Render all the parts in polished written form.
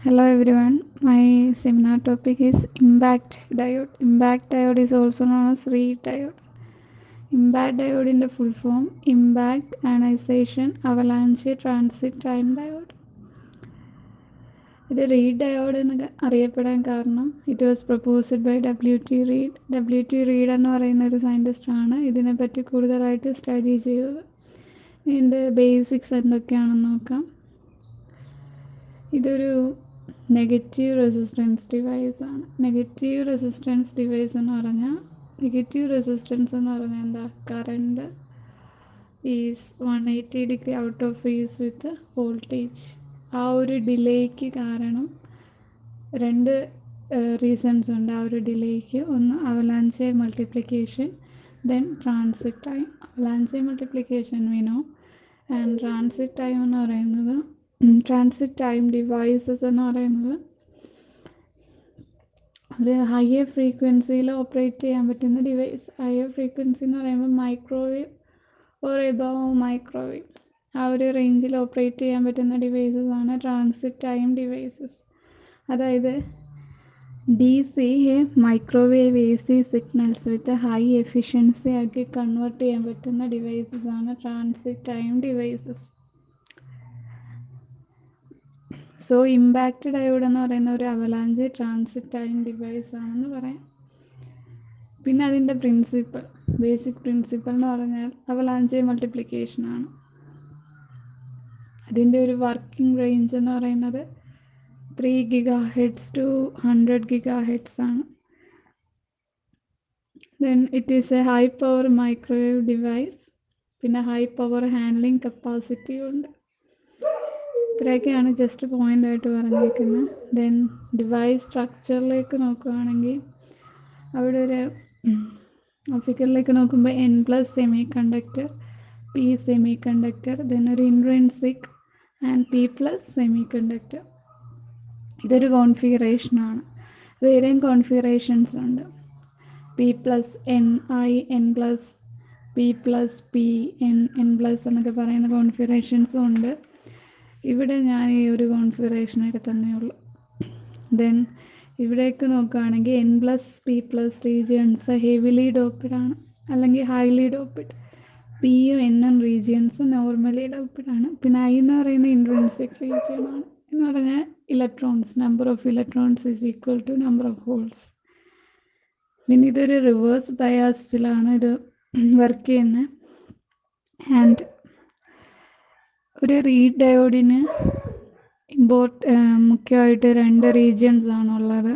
Hello everyone, my seminar topic is impact diode. Impact diode is also known as reed diode. Impact diode in the full form, impact ionization avalanche transit time diode. ഇത് reed diode എന്ന് അറിയപ്പെടാൻ കാരണം it was proposed by W T Reed എന്ന് പറയുന്ന ഒരു സയൻറ്റിസ്റ്റാണ് ഇതിനെപ്പറ്റി കൂടുതലായിട്ട് study ചെയ്തത്. ഇതിൻ്റെ ബേസിക്സ് എന്തൊക്കെയാണെന്ന് നോക്കാം. ഇതൊരു നെഗറ്റീവ് റെസിസ്റ്റൻസ് ഡിവൈസ് ആണ്. നെഗറ്റീവ് റെസിസ്റ്റൻസ് എന്ന് പറഞ്ഞാൽ എന്താ, current is 180 degree out of phase with voltage. ആ ഒരു ഡിലേക്ക് കാരണം രണ്ട് റീസൺസ് ഉണ്ട്. ആ ഒരു ഡിലേക്ക് ഒന്ന് avalanche multiplication, then transit time. Avalanche multiplication വിനോ ആൻഡ് ട്രാൻസിറ്റ് ടൈം എന്ന് പറയുന്നത്, ട്രാൻസിറ്റ് ടൈം ഡിവൈസസ് എന്ന് പറയുന്നത് ഒരു ഹയർ ഫ്രീക്വൻസിയിൽ ഓപ്പറേറ്റ് ചെയ്യാൻ പറ്റുന്ന ഡിവൈസ്. ഹയർ ഫ്രീക്വൻസി എന്ന് പറയുമ്പോൾ മൈക്രോവേവ് ഓർ എബവ് മൈക്രോവേവ്, ആ ഒരു റേഞ്ചിൽ ഓപ്പറേറ്റ് ചെയ്യാൻ പറ്റുന്ന ഡിവൈസസ് ആണ് ട്രാൻസിറ്റ് ടൈം ഡിവൈസസ്. അതായത് D C microwave A C signals with high efficiency ആക്കി കൺവേർട്ട് ചെയ്യാൻ പറ്റുന്ന ഡിവൈസസ് ആണ് transit time devices. So impact diode എന്ന് പറയുന്ന ഒരു അവലാഞ്ച് ട്രാൻസിറ്റ് ടൈം ഡിവൈസ് ആണെന്ന് പറയാം. പിന്നെ അതിൻ്റെ ബേസിക് പ്രിൻസിപ്പൽ എന്ന് പറഞ്ഞാൽ അവലാഞ്ച് മൾട്ടിപ്ലിക്കേഷൻ ആണ്. അതിൻ്റെ ഒരു വർക്കിംഗ് റേഞ്ച് എന്ന് പറയുന്നത് 3 GHz to 100 GHz ആണ്. Then it is A high power microwave device. പിന്നെ ഹൈ പവർ ഹാൻഡ്ലിംഗ് കപ്പാസിറ്റി ഉണ്ട്. ഇത്രയൊക്കെയാണ് ജസ്റ്റ് പോയിന്റ് ആയിട്ട് പറഞ്ഞേക്കുന്നത്. ദെൻ ഡിവൈസ് സ്ട്രക്ചറിലേക്ക് നോക്കുകയാണെങ്കിൽ അവിടെ ഒരു ഫിഗറിലേക്ക് നോക്കുമ്പോൾ N+ semiconductor, P semiconductor, then ഒരു intrinsic and P+ semiconductor. ഇതൊരു കോൺഫിഗറേഷനാണ്. വേറെയും കോൺഫിഗറേഷൻസ് ഉണ്ട്. P+Ni, N+, P+P, N+, എന്നൊക്കെ പറയുന്ന കോൺഫിഗറേഷൻസും ഉണ്ട്. ഇവിടെ ഞാൻ ഈ ഒരു കോൺഫിഗറേഷൻ എടുത്തന്നേ ഉള്ളൂ. ദെൻ ഇവിടേക്ക് നോക്കുകയാണെങ്കിൽ N+, P+ regions heavily doped ആണ്, അല്ലെങ്കിൽ ഹൈലി ഡോപ്ഡ്. പിയും എന്നും റീജിയൻസ് നോർമലി ഡോപ്ഡ് ആണ്. പിന്നെ I എന്ന് പറയുന്ന ഇൻട്രിൻസിക് റീജിയൻ ആണ്. എന്ന് പറഞ്ഞാൽ electrons, number of electrons is equal to number of holes. പിന്നെ ഇതൊരു റിവേഴ്സ് ബയാസിലാണ് ഇത് വർക്ക് ചെയ്യുന്നത്. ആൻഡ് ഒരു റീഡ് ഡയോഡിന് മുഖ്യമായിട്ട് 2 റീജിയൻസ് ആണുള്ളത്.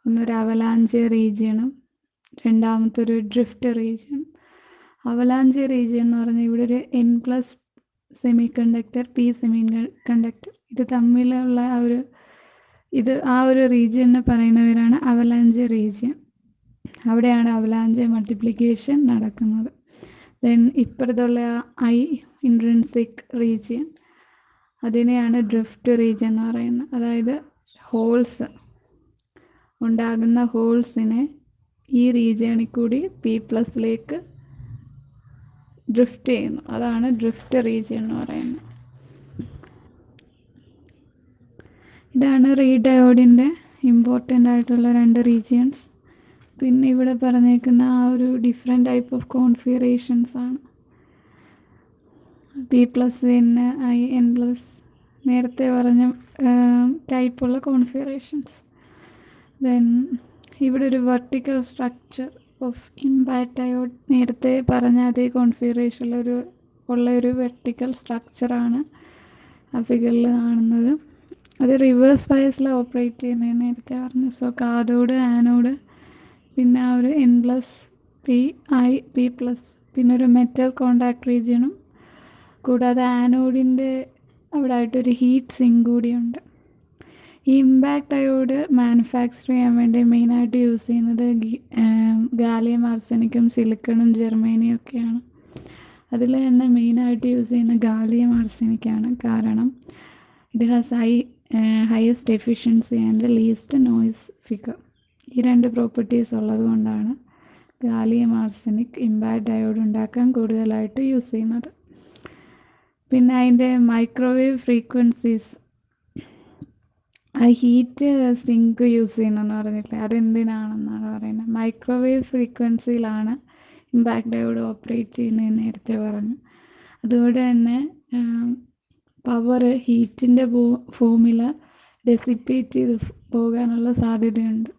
ഒന്നൊരു അവലാഞ്ച് റീജിയനും രണ്ടാമത്തൊരു ഡ്രിഫ്റ്റ് റീജിയൻ. അവലാഞ്ച് റീജിയൻ എന്ന് പറഞ്ഞാൽ ഇവിടെ ഒരു N+ semiconductor, P semiconductor, ഇത് തമ്മിലുള്ള ആ ഒരു റീജിയനെ പറയുന്നവരാണ് അവലാഞ്ച് റീജിയൻ. അവിടെയാണ് അവലാഞ്ച് മൾട്ടിപ്ലിക്കേഷൻ നടക്കുന്നത്. ദെൻ ഇപ്പുറത്തുള്ള I ഇൻട്രിൻസിക് റീജിയൻ, അതിനെയാണ് ഡ്രിഫ്റ്റ് റീജിയൻ എന്ന് പറയുന്നത്. അതായത് ഉണ്ടാകുന്ന ഹോൾസിനെ ഈ റീജിയണിൽ കൂടി P+ലേക്ക് ഡ്രിഫ്റ്റ് ചെയ്യുന്നു. അതാണ് ഡ്രിഫ്റ്റ് റീജിയൻ എന്ന് പറയുന്നത്. ഇതാണ് റീഡ് ഡയോഡിൻ്റെ ഇമ്പോർട്ടൻ്റ് ആയിട്ടുള്ള 2 റീജിയൻസ്. പിന്നെ ഇവിടെ പറഞ്ഞേക്കുന്ന ആ ഒരു ഡിഫറെൻറ്റ് ടൈപ്പ് ഓഫ് കോൺഫിഗറേഷൻസ് ആണ്. P+Ni, N+, നേരത്തെ പറഞ്ഞ ടൈപ്പുള്ള കോൺഫിഗറേഷൻസ്. ദെൻ ഇവിടെ ഒരു vertical structure of impact diode, നേരത്തെ പറഞ്ഞ അതേ കോൺഫിഗറേഷനിൽ ഉള്ള ഒരു വെർട്ടിക്കൽ സ്ട്രക്ചറാണ് ആ ഫിഗറിൽ കാണുന്നത്. അത് റിവേഴ്സ് ബയസിൽ ഓപ്പറേറ്റ് ചെയ്യുന്നതെന്ന് നേരത്തെ പറഞ്ഞു. സോ കാഥോഡ്, ആനോഡ്, പിന്നെ ആ ഒരു N+, Pi, P+, പിന്നെ ഒരു മെറ്റൽ കോണ്ടാക്ട് റീജിയനും, കൂടാതെ ആനോഡിൻ്റെ അവിടെ ആയിട്ടൊരു ഹീറ്റ് സിങ്ക് കൂടിയുണ്ട്. ഈ ഇമ്പാക്റ്റ് ഡയോഡ് മാനുഫാക്ചർ ചെയ്യാൻ വേണ്ടി മെയിനായിട്ട് യൂസ് ചെയ്യുന്നത് ഗാലിയം ആർസെനിക്കും സിലിക്കണും ജെർമേനിയും ഒക്കെയാണ്. അതിൽ തന്നെ മെയിനായിട്ട് യൂസ് ചെയ്യുന്ന ഗാലിയം ആർസെനിക്കാണ്. കാരണം ഇത് has highest efficiency and least noise figure. ഈ 2 പ്രോപ്പർട്ടീസ് ഉള്ളത് കൊണ്ടാണ് ഗാലിയം ആർസെനിക് ഇമ്പാക്റ്റ് ഡയോഡ് ഉണ്ടാക്കാൻ കൂടുതലായിട്ട് യൂസ് ചെയ്യുന്നത്. പിന്നെ അതിൻ്റെ മൈക്രോവേവ് ഫ്രീക്വൻസീസ് ആ ഹീറ്റ് സിങ്ക് യൂസ് ചെയ്യുന്നെന്ന് പറഞ്ഞില്ലേ, അതെന്തിനാണെന്നാണ് പറയുന്നത്. മൈക്രോവേവ് ഫ്രീക്വൻസിയിലാണ് ഇമ്പാക്റ്റ് ഡയോഡ് ഓപ്പറേറ്റ് ചെയ്യുന്നതെന്ന് നേരത്തെ പറഞ്ഞു. അതുകൊണ്ട് തന്നെ പവർ ഹീറ്റിൻ്റെ ഫോമിൽ ഡെസിപ്പേറ്റ് ചെയ്ത് പോകാനുള്ള സാധ്യതയുണ്ട്.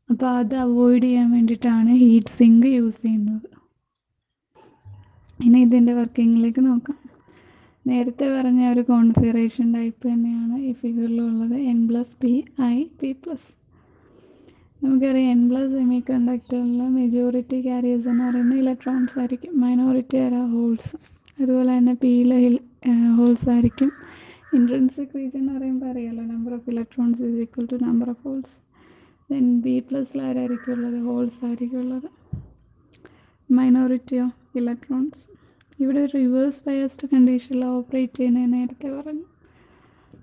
അപ്പോൾ അത് അവോയ്ഡ് ചെയ്യാൻ വേണ്ടിയിട്ടാണ് ഹീറ്റ് സിങ്ക് യൂസ് ചെയ്യുന്നത്. ഇനി ഇതിൻ്റെ വർക്കിങ്ങിലേക്ക് നോക്കാം. നേരത്തെ പറഞ്ഞ ഒരു കോൺഫിഗറേഷൻ ടൈപ്പ് തന്നെയാണ് ഈ ഫിഗറിലുള്ളത്, N+P+I, P+. നമുക്കറിയാം N+ സെമി കണ്ടക്ടറിൽ മെജോറിറ്റി ക്യാരിയേഴ്സ് എന്ന് പറയുന്നത് ഇലക്ട്രോൺസ് ആയിരിക്കും, മൈനോറിറ്റി ഹോൾസ്. അതുപോലെ തന്നെ പിയിലെ ഹോൾസ് ആയിരിക്കും. ഇൻട്രിൻസിക് റീജിയൻ എന്ന് പറയുമ്പോൾ അറിയാമല്ലോ, number of electrons is equal to number of holes. Then B+ ആരായിരിക്കും ഉള്ളത്? ഹോൾസ് ആയിരിക്കും ഉള്ളത്, മൈനോറിറ്റി ഓഫ് ഇലക്ട്രോൺസ്. ഇവിടെ ഒരു റിവേഴ്സ് ബയസ്ഡ് കണ്ടീഷനിൽ ഓപ്പറേറ്റ് ചെയ്യുന്നത് നേരത്തെ പറഞ്ഞു.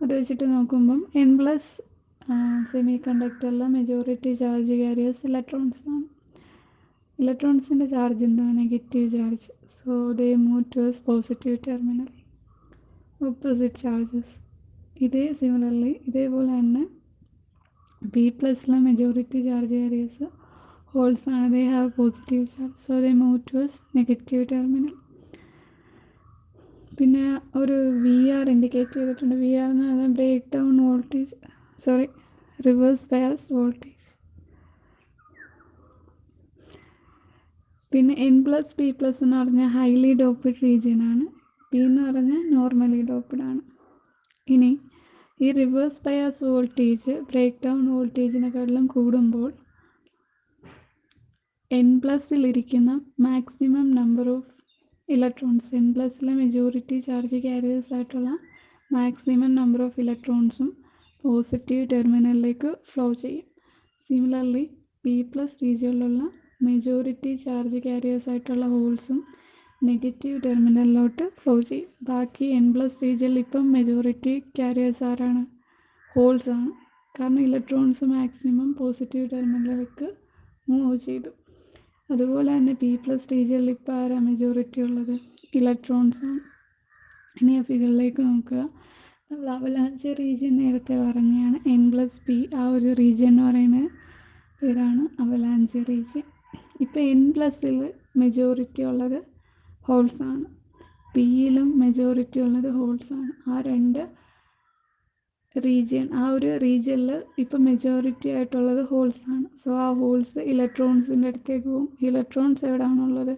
അത് വെച്ചിട്ട് നോക്കുമ്പം N+ സെമി കണ്ടക്ടറിലെ മെജോറിറ്റി ചാർജ് ക്യാരിയേഴ്സ് ഇലക്ട്രോൺസ് ആണ്. ഇലക്ട്രോൺസിൻ്റെ ചാർജ് എന്താണ്? Negative charge. So they move towards positive terminal. Opposite charges ഇതേപോലെ തന്നെ B+ലെ മെജോറിറ്റി ചാർജ് ക്യാരിയേഴ്സ് ഹോൾസ് ആണ്. They have positive charge, so they move towards negative terminal. പിന്നെ ഒരു VR ഇൻഡിക്കേറ്റ് ചെയ്തിട്ടുണ്ട്. VR എന്ന് പറഞ്ഞാൽ breakdown voltage, reverse bias voltage. പിന്നെ N+P+ എന്ന് പറഞ്ഞാൽ ഹൈലി ഡോപ്ഡ് റീജിയൻ ആണ്. P എന്ന് പറഞ്ഞാൽ നോർമലി ഡോപ്ഡ് ആണ്. ഇനി ഈ reverse bias voltage breakdown വോൾട്ടേജിനെക്കാട്ടിലും കൂടുമ്പോൾ N+ലിരിക്കുന്ന മാക്സിമം നമ്പർ ഓഫ് ഇലക്ട്രോൺസ്, N+ലെ മെജോറിറ്റി ചാർജ് ക്യാരിയേഴ്സ് ആയിട്ടുള്ള മാക്സിമം നമ്പർ ഓഫ് ഇലക്ട്രോൺസും പോസിറ്റീവ് ടെർമിനലിലേക്ക് ഫ്ലോ ചെയ്യും. സിമിലർലി P+ റീജിയനിലുള്ള മെജോറിറ്റി ചാർജ് ക്യാരിയേഴ്സ് ആയിട്ടുള്ള ഹോൾസും നെഗറ്റീവ് ടെർമിനലിലോട്ട് ഫ്ലോ ചെയ്യും. ബാക്കി N+ റീജിയനിൽ ഇപ്പം മെജോറിറ്റി ക്യാരിയേഴ്സ് ആരാണ്? ഹോൾസ് ആണ്. കാരണം ഇലക്ട്രോൺസ് മാക്സിമം പോസിറ്റീവ് ടെർമിനലിലേക്ക് മൂവ് ചെയ്തു. അതുപോലെ തന്നെ P+ റീജിയനിൽ ഇപ്പോൾ ആരാ മെജോറിറ്റി ഉള്ളത്? ഇലക്ട്രോൺസ് ആണ്. ഇനി ആ ഫിഗറിലേക്ക് നോക്കുക. നമ്മൾ അവലാഞ്ച് റീജിയൻ നേരത്തെ പറഞ്ഞതാണ്. N+P ആ ഒരു റീജിയൻ എന്ന് പറയുന്ന പേരാണ് അവലാഞ്ച് റീജിയൻ. ഇപ്പോൾ N+ൽ മെജോറിറ്റി ഉള്ളത് ഹോൾസ് ആണ്, പിയിലും മെജോറിറ്റി ഉള്ളത് ഹോൾസ് ആണ്. ആ ഒരു റീജിയനിൽ ഇപ്പോൾ മെജോറിറ്റി ആയിട്ടുള്ളത് ഹോൾസ് ആണ്. സോ ആ ഹോൾസ് ഇലക്ട്രോൺസിൻ്റെ അടുത്തേക്ക് പോകും. ഇലക്ട്രോൺസ് എവിടെയാണുള്ളത്?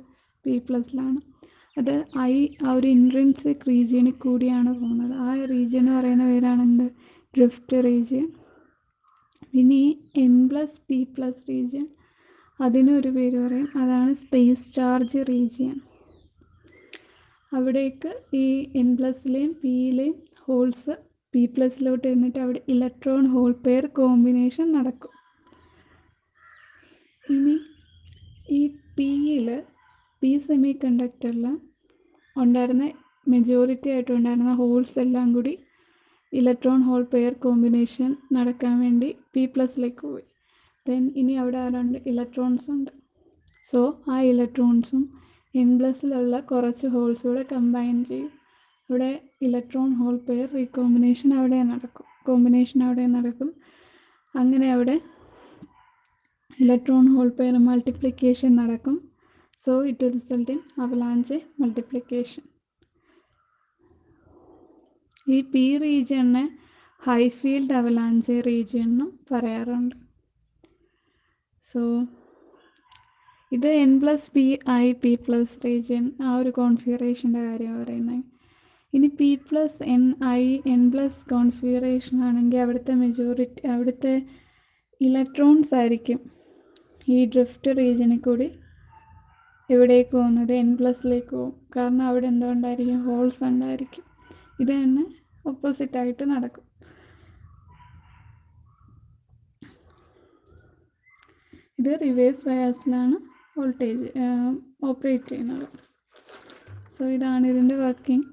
P+ലാണ്. അത് ആ ഒരു ഇൻട്രിൻസിക് റീജിയനിൽ കൂടിയാണ് പോകുന്നത്. ആ റീജിയൻ എന്ന് പറയുന്ന പേരാണ് എന്ത്? Drift region. പിന്നെ ഈ N+P+ റീജിയൻ, അതിനൊരു പേര് പറയും, അതാണ് സ്പേസ് ചാർജ് റീജിയൻ. അവിടേക്ക് ഈ N+ലെയും പിയിലെയും ഹോൾസ് P+ലോട്ട് എന്നിട്ട് അവിടെ ഇലക്ട്രോൺ ഹോൾ പെയർ കോമ്പിനേഷൻ നടക്കും. ഇനി ഈ P സെമി കണ്ടക്ടറിൽ ഉണ്ടായിരുന്ന മെജോറിറ്റി ആയിട്ടുണ്ടായിരുന്ന ഹോൾസ് എല്ലാം കൂടി ഇലക്ട്രോൺ ഹോൾ പെയർ കോമ്പിനേഷൻ നടക്കാൻ വേണ്ടി P+ലേക്ക് പോയി. ദെൻ ഇനി അവിടെ ആരുണ്ട്? ഇലക്ട്രോൺസ് ഉണ്ട്. സോ ആ ഇലക്ട്രോൺസും N+ലുള്ള കുറച്ച് ഹോൾസ് കൂടെ കമ്പൈൻ ചെയ്യും. ഇവിടെ ഇലക്ട്രോൺ ഹോൾ പെയർ റീകോമ്പിനേഷൻ അവിടെ നടക്കും. അങ്ങനെ അവിടെ ഇലക്ട്രോൺ ഹോൾ പെയർ മൾട്ടിപ്ലിക്കേഷൻ നടക്കും. So it will result in avalanche multiplication. ഈ P റീജിയനെ ഹൈ ഫീൽഡ് അവലാഞ്ച് റീജിയൻ എന്നും പറയാറുണ്ട്. സോ ഇത് N+P+I, P+ റീജിയൻ ആ ഒരു കോൺഫിഗറേഷൻ്റെ കാര്യമാണ് പറയുന്നത്. ഇനി P+N+I കോൺഫിഗറേഷൻ ആണെങ്കിൽ അവിടുത്തെ ഇലക്ട്രോൺസ് ആയിരിക്കും ഈ ഡ്രിഫ്റ്റ് റീജിയനിൽ കൂടി എവിടേക്ക് പോകുന്നത്? N+ലേക്ക് പോകും. കാരണം അവിടെ എന്തുകൊണ്ടായിരിക്കും? ഹോൾസ് ഉണ്ടായിരിക്കും. ഇത് തന്നെ ഓപ്പോസിറ്റായിട്ട് നടക്കും. ഇത് റിവേഴ്സ് ബയാസിലാണ് വോൾട്ടേജ് ഓപ്പറേറ്റ് ചെയ്യുന്നത്. സോ ഇതാണ് ഇതിൻ്റെ വർക്കിംഗ്.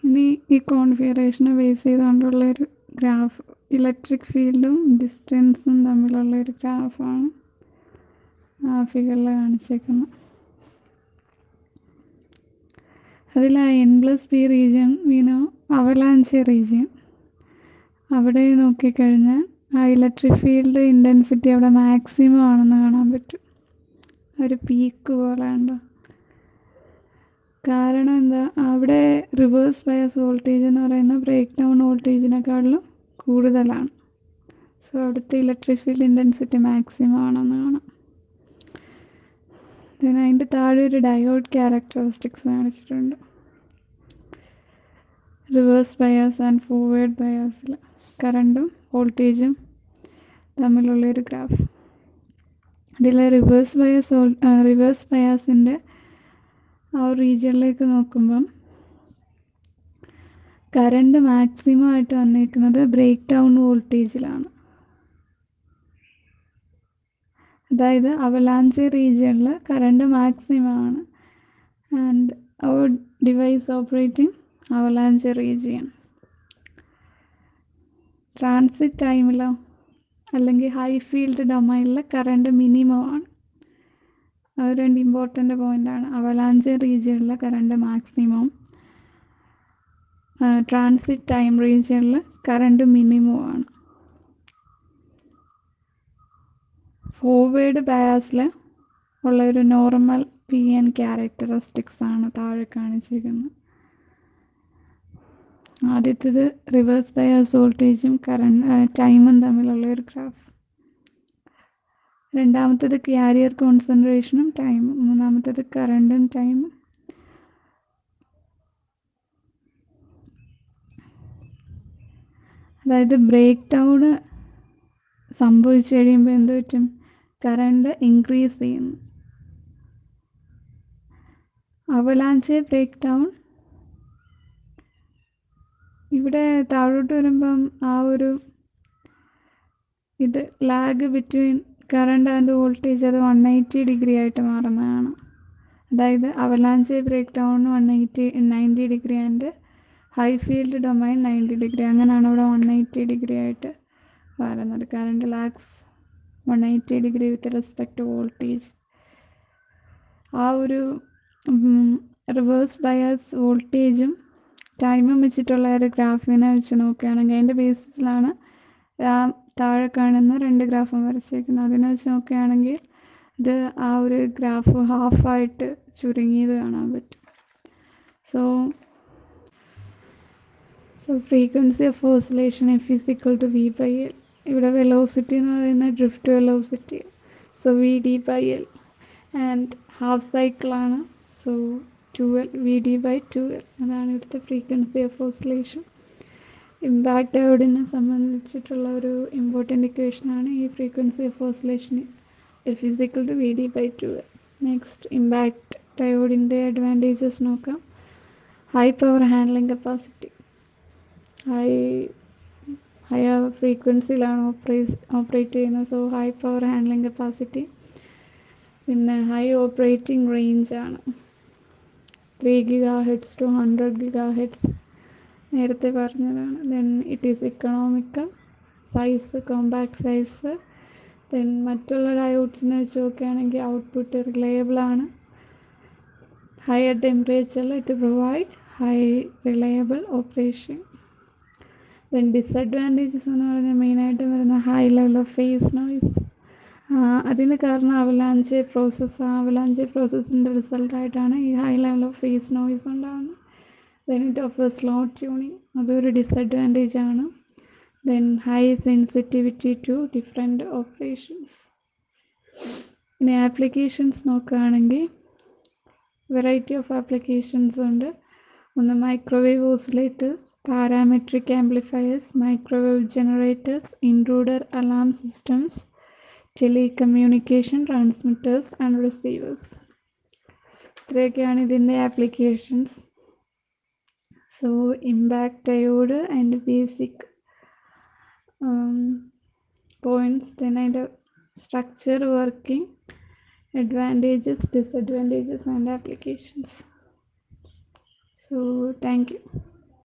ഇനി ഈ കോൺഫിഗറേഷനെ ബേസ് ചെയ്തുകൊണ്ടുള്ളൊരു ഗ്രാഫ്, ഇലക്ട്രിക് ഫീൽഡും ഡിസ്റ്റൻസും തമ്മിലുള്ളൊരു ഗ്രാഫാണ് ആ ഫിഗറിൽ കാണിച്ചേക്കുന്നത്. അതിൽ ആ N+P റീജിയൻ അവലാഞ്ച് റീജിയൻ. അവിടെ നോക്കിക്കഴിഞ്ഞാൽ ആ ഇലക്ട്രിക് ഫീൽഡ് ഇൻറ്റൻസിറ്റി അവിടെ മാക്സിമം ആണെന്ന് കാണാൻ പറ്റും. ഒരു പീക്ക് പോലെ ഉണ്ടോ. കാരണം എന്താ, അവിടെ റിവേഴ്സ് ബയസ് വോൾട്ടേജ് എന്ന് പറയുന്ന ബ്രേക്ക് ഡൗൺ വോൾട്ടേജിനെക്കാളും കൂടുതലാണ്. സോ അവിടുത്തെ ഇലക്ട്രിക് ഫീൽഡ് ഇൻറ്റൻസിറ്റി മാക്സിമം ആണെന്ന് കാണാം. പിന്നെ അതിൻ്റെ താഴെ ഒരു ഡയോഡ് ക്യാരക്ടറിസ്റ്റിക്സ് കാണിച്ചിട്ടുണ്ട്. റിവേഴ്സ് ബയാസ് ആൻഡ് ഫോർവേഡ് ബയാസിൽ കറണ്ടും വോൾട്ടേജും തമ്മിലുള്ളൊരു ഗ്രാഫ്. ഇതിൽ റിവേഴ്സ് ബയാസിൻ്റെ ആ റീജിയനിലേക്ക് നോക്കുമ്പം കറണ്ട് മാക്സിമം ആയിട്ട് വന്നിരിക്കുന്നത് ബ്രേക്ക് ഡൗൺ വോൾട്ടേജിലാണ്. അതായത് അവലാഞ്ച് റീജിയനിൽ കറണ്ട് മാക്സിമം ആണ്. And our device operating avalanche region. Transit ടൈമിലോ അല്ലെങ്കിൽ ഹൈ ഫീൽഡ് ഡൊമൈനിൽ കറണ്ട് മിനിമം ആണ്. അത് രണ്ട് ഇമ്പോർട്ടൻ്റ് പോയിൻ്റാണ്. അവലാഞ്ച് റീജിയനിൽ കറണ്ട് മാക്സിമം, ട്രാൻസിറ്റ് ടൈം റീജിയനിൽ കറണ്ട് മിനിമം ആണ്. ഫോർവേഡ് ബയാസിൽ ഉള്ള ഒരു നോർമൽ പി എൻ ക്യാരക്ടറിസ്റ്റിക്സ് ആണ് താഴെ കാണിച്ചിരിക്കുന്നത്. ആദ്യത്തേത് റിവേഴ്സ് ബയാസ് വോൾട്ടേജും ടൈമും തമ്മിലുള്ള ഒരു ഗ്രാഫ്. രണ്ടാമത്തേത് ക്യാരിയർ കോൺസെൻട്രേഷനും ടൈമും. മൂന്നാമത്തേത് കറണ്ടും ടൈമും. അതായത് ബ്രേക്ക് ഡൗൺ സംഭവിച്ചു കഴിയുമ്പോൾ എന്ത് പറ്റും, കറണ്ട് ഇൻക്രീസ് ചെയ്യുന്നു. അവലാഞ്ച് ബ്രേക്ക് ഡൗൺ ഇവിടെ താഴോട്ട് വരുമ്പം ആ ഒരു ഇത് lag between current and voltage അത് 180 ഡിഗ്രി ആയിട്ട് മാറുന്നതാണ്. അതായത് avalanche break down 90 degree and high field domain 90 degree. അങ്ങനെയാണ് ഇവിടെ 180 ഡിഗ്രി ആയിട്ട് വരുന്നത്. Current lags 180 degree with respect to voltage. ആ ഒരു റിവേഴ്സ് ബയാസ് വോൾട്ടേജും ടൈമും വെച്ചിട്ടുള്ള ഒരു ഗ്രാഫിനെ വെച്ച് നോക്കുകയാണെങ്കിൽ അതിൻ്റെ ബേസിസിലാണ് താഴെ കാണുന്ന രണ്ട് ഗ്രാഫും വരച്ചേക്കുന്നത്. അതിനെ വെച്ച് നോക്കുകയാണെങ്കിൽ ഇത് ആ ഒരു ഗ്രാഫ് ഹാഫായിട്ട് ചുരുങ്ങിയത് കാണാൻ പറ്റും. So frequency of oscillation F is equal to V by L. ഇവിടെ വെലോസിറ്റി എന്ന് പറയുന്നത് drift velocity. So V D by L and half സൈക്കിളാണ്. So 2L V D by 2L. അതാണ് ഇവിടുത്തെ ഫ്രീക്വൻസി ഓഫ് ഓസിലേഷൻ. ഇമ്പാക്റ്റ് ഡയോഡിനെ സംബന്ധിച്ചിട്ടുള്ള ഒരു important ഇക്വേഷനാണ് ഈ frequency of oscillation F is equal to V D by 2L. Next impact ഡയോഡിൻ്റെ advantages നോക്കാം. High power handling capacity. Higher ഫ്രീക്വൻസിയിലാണ് ഓപ്പറേറ്റ് ചെയ്യുന്നത്. So high power handling capacity. പിന്നെ ഹൈ ഓപ്പറേറ്റിംഗ് റേഞ്ചാണ്. 3 GHz to 100 GHz നേരത്തെ പറഞ്ഞതാണ്. Then it is economical. Size compact size. Then മറ്റുള്ള ഡയോഡ്സിനെ വെച്ച് നോക്കുകയാണെങ്കിൽ ഔട്ട്പുട്ട് റിലയബിളാണ്. ഹയർ ടെമ്പറേച്ചറിൽ it provide high reliable operation. Then disadvantages എന്ന് പറഞ്ഞാൽ മെയിനായിട്ട് വരുന്ന high level of phase noise. അതിന് കാരണം അവലാഞ്ച് പ്രോസസ്സിൻ്റെ റിസൾട്ടായിട്ടാണ് ഈ high level of phase noise ഉണ്ടാകുന്നത്. Then it offers slow tuning. അതൊരു ഡിസഡ്വാൻറ്റേജ് ആണ്. Then high sensitivity to different operations. ഇനി ആപ്ലിക്കേഷൻസ് നോക്കുകയാണെങ്കിൽ വെറൈറ്റി ഓഫ് ആപ്ലിക്കേഷൻസ് ഉണ്ട്. ഒന്ന് microwave oscillators, parametric amplifiers, microwave generators, intruder alarm systems, telecommunication transmitters and receivers. ഇത്രയൊക്കെയാണ് ഇതിൻ്റെ applications. So impact diode and basic points. Then അതിൻ്റെ structure, working, advantages, disadvantages and applications. So thank you.